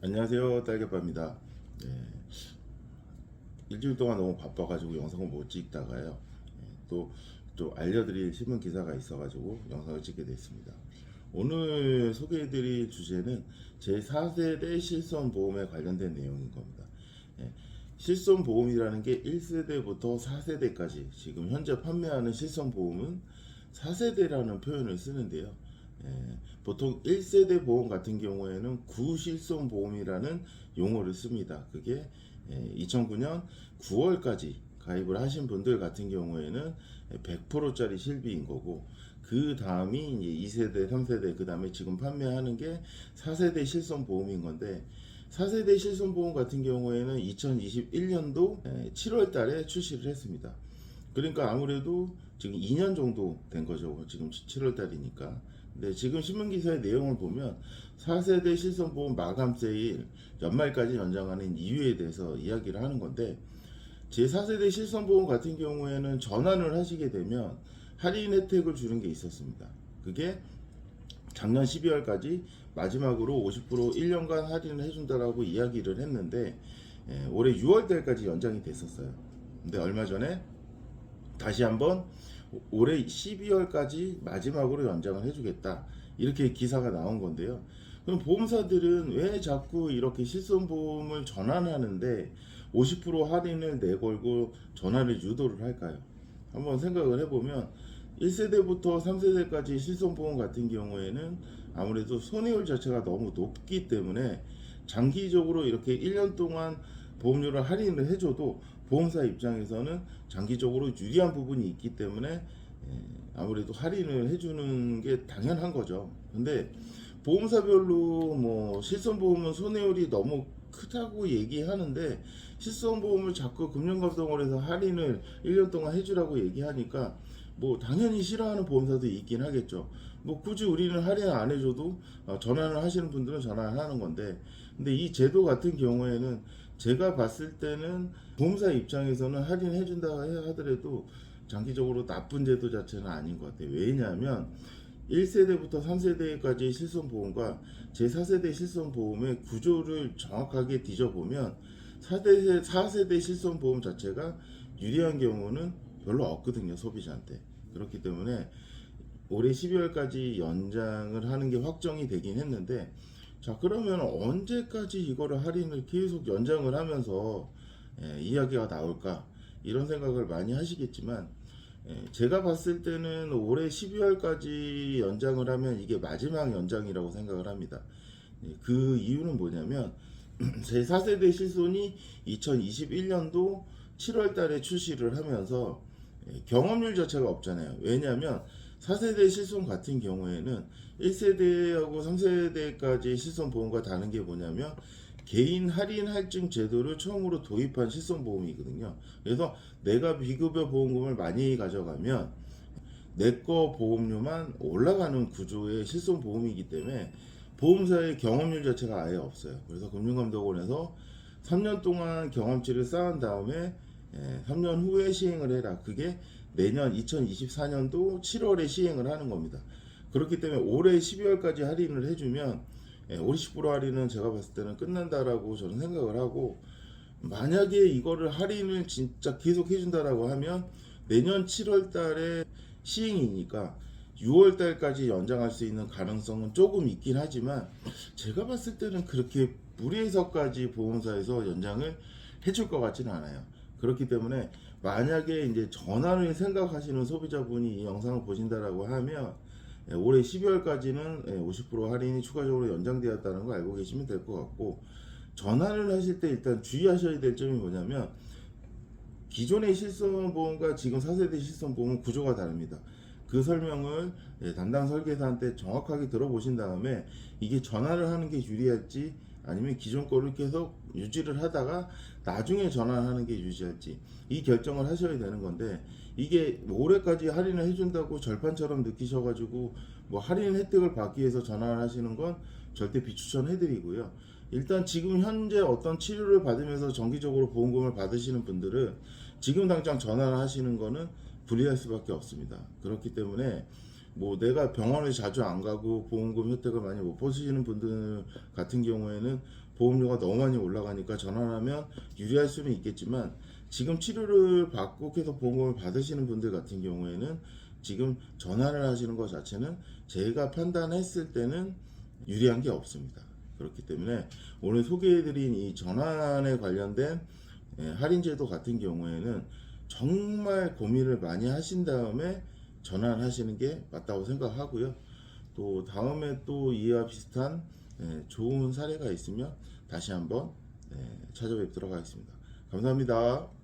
안녕하세요, 딸기빠입니다. 네, 일주일 동안 너무 바빠가지고 영상을 못 찍다가요. 또 알려드릴 신문 기사가 있어가지고 영상을 찍게 됐습니다. 오늘 소개해드릴 주제는 제4세대 실손보험에 관련된 내용인 겁니다. 예, 실손보험이라는 게 1세대부터 4세대까지 지금 현재 판매하는 실손보험은 4세대라는 표현을 쓰는데요. 보통 1세대 보험 같은 경우에는 구실손보험이라는 용어를 씁니다. 그게 2009년 9월까지 가입을 하신 분들 같은 경우에는 100%짜리 실비인 거고, 그 다음이 이제 2세대, 3세대, 그 다음에 지금 판매하는 게 4세대 실손보험인 건데, 4세대 실손보험 같은 경우에는 2021년도 7월 달에 출시를 했습니다. 그러니까 아무래도 지금 2년 정도 된 거죠. 지금 7월 달이니까. 네, 지금 신문기사의 내용을 보면 4세대 실손보험 마감 세일 연말까지 연장하는 이유에 대해서 이야기를 하는 건데, 제4세대 실손보험 같은 경우에는 전환을 하시게 되면 할인 혜택을 주는 게 있었습니다. 그게 작년 12월까지 마지막으로 50% 1년간 할인을 해준다라고 이야기를 했는데, 올해 6월달까지 연장이 됐었어요. 근데 얼마 전에 다시 한번 올해 12월까지 마지막으로 연장을 해주겠다, 이렇게 기사가 나온 건데요. 그럼 보험사들은 왜 자꾸 이렇게 실손보험을 전환하는데 50% 할인을 내걸고 전환을 유도를 할까요? 한번 생각을 해보면 1세대부터 3세대까지 실손보험 같은 경우에는 아무래도 손해율 자체가 너무 높기 때문에 장기적으로 이렇게 1년 동안 보험료를 할인을 해줘도 보험사 입장에서는 장기적으로 유리한 부분이 있기 때문에 아무래도 할인을 해주는 게 당연한 거죠. 근데 보험사별로 뭐 실손보험은 손해율이 너무 크다고 얘기하는데, 실손보험을 자꾸 금융감독원에서 해서 할인을 1년 동안 해주라고 얘기하니까 뭐 당연히 싫어하는 보험사도 있긴 하겠죠. 뭐 굳이 우리는 할인 안 해줘도 전환을 하시는 분들은 전환을 하는 건데, 근데 이 제도 같은 경우에는 제가 봤을 때는 보험사 입장에서는 할인해 준다 하더라도 장기적으로 나쁜 제도 자체는 아닌 것 같아요. 왜냐하면 1세대부터 3세대까지 실손보험과 제4세대 실손보험의 구조를 정확하게 뒤져보면 4세대 실손보험 자체가 유리한 경우는 별로 없거든요, 소비자한테. 그렇기 때문에 올해 12월까지 연장을 하는 게 확정이 되긴 했는데, 자, 그러면 언제까지 이거를 할인을 계속 연장을 하면서 이야기가 나올까, 이런 생각을 많이 하시겠지만, 제가 봤을 때는 올해 12월까지 연장을 하면 이게 마지막 연장이라고 생각을 합니다. 그 이유는 뭐냐면 제 4세대 실손이 2021년도 7월 달에 출시를 하면서 경험률 자체가 없잖아요. 왜냐하면 4세대 실손 같은 경우에는 1세대하고 3세대까지 실손 보험과 다른 게 뭐냐면 개인 할인 할증 제도를 처음으로 도입한 실손보험이거든요. 그래서 내가 비급여 보험금을 많이 가져가면 내 거 보험료만 올라가는 구조의 실손보험이기 때문에 보험사의 경험률 자체가 아예 없어요. 그래서 금융감독원에서 3년 동안 경험치를 쌓은 다음에 3년 후에 시행을 해라. 그게 내년 2024년도 7월에 시행을 하는 겁니다. 그렇기 때문에 올해 12월까지 할인을 해주면 50% 할인은 제가 봤을 때는 끝난다라고 저는 생각을 하고, 만약에 이거를 할인을 진짜 계속 해준다라고 하면 내년 7월 달에 시행이니까 6월 달까지 연장할 수 있는 가능성은 조금 있긴 하지만, 제가 봤을 때는 그렇게 무리해서까지 보험사에서 연장을 해줄 것 같지는 않아요. 그렇기 때문에 만약에 이제 전환을 생각하시는 소비자분이 이 영상을 보신다라고 하면 올해 12월까지는 50% 할인이 추가적으로 연장되었다는 거 알고 계시면 될 것 같고, 전환을 하실 때 일단 주의하셔야 될 점이 뭐냐면 기존의 실손보험과 지금 4세대 실손보험은 구조가 다릅니다. 그 설명을 담당 설계사한테 정확하게 들어보신 다음에 이게 전환을 하는 게 유리할지 아니면 기존 거를 계속 유지를 하다가 나중에 전환하는 게 유지할지, 이 결정을 하셔야 되는 건데, 이게 올해까지 할인을 해준다고 절판처럼 느끼셔가지고 뭐 할인 혜택을 받기 위해서 전환을 하시는 건 절대 비추천해드리고요. 일단 지금 현재 어떤 치료를 받으면서 정기적으로 보험금을 받으시는 분들은 지금 당장 전화를 하시는 거는 불리할 수밖에 없습니다. 그렇기 때문에 뭐 내가 병원을 자주 안 가고 보험금 혜택을 많이 못 보시는 분들 같은 경우에는 보험료가 너무 많이 올라가니까 전환하면 유리할 수는 있겠지만, 지금 치료를 받고 계속 보험금을 받으시는 분들 같은 경우에는 지금 전환을 하시는 것 자체는 제가 판단했을 때는 유리한 게 없습니다. 그렇기 때문에 오늘 소개해드린 이 전환에 관련된 할인제도 같은 경우에는 정말 고민을 많이 하신 다음에 전환하시는 게 맞다고 생각하고요. 또 다음에 또 이와 비슷한 좋은 사례가 있으면 다시 한번 찾아뵙도록 하겠습니다. 감사합니다.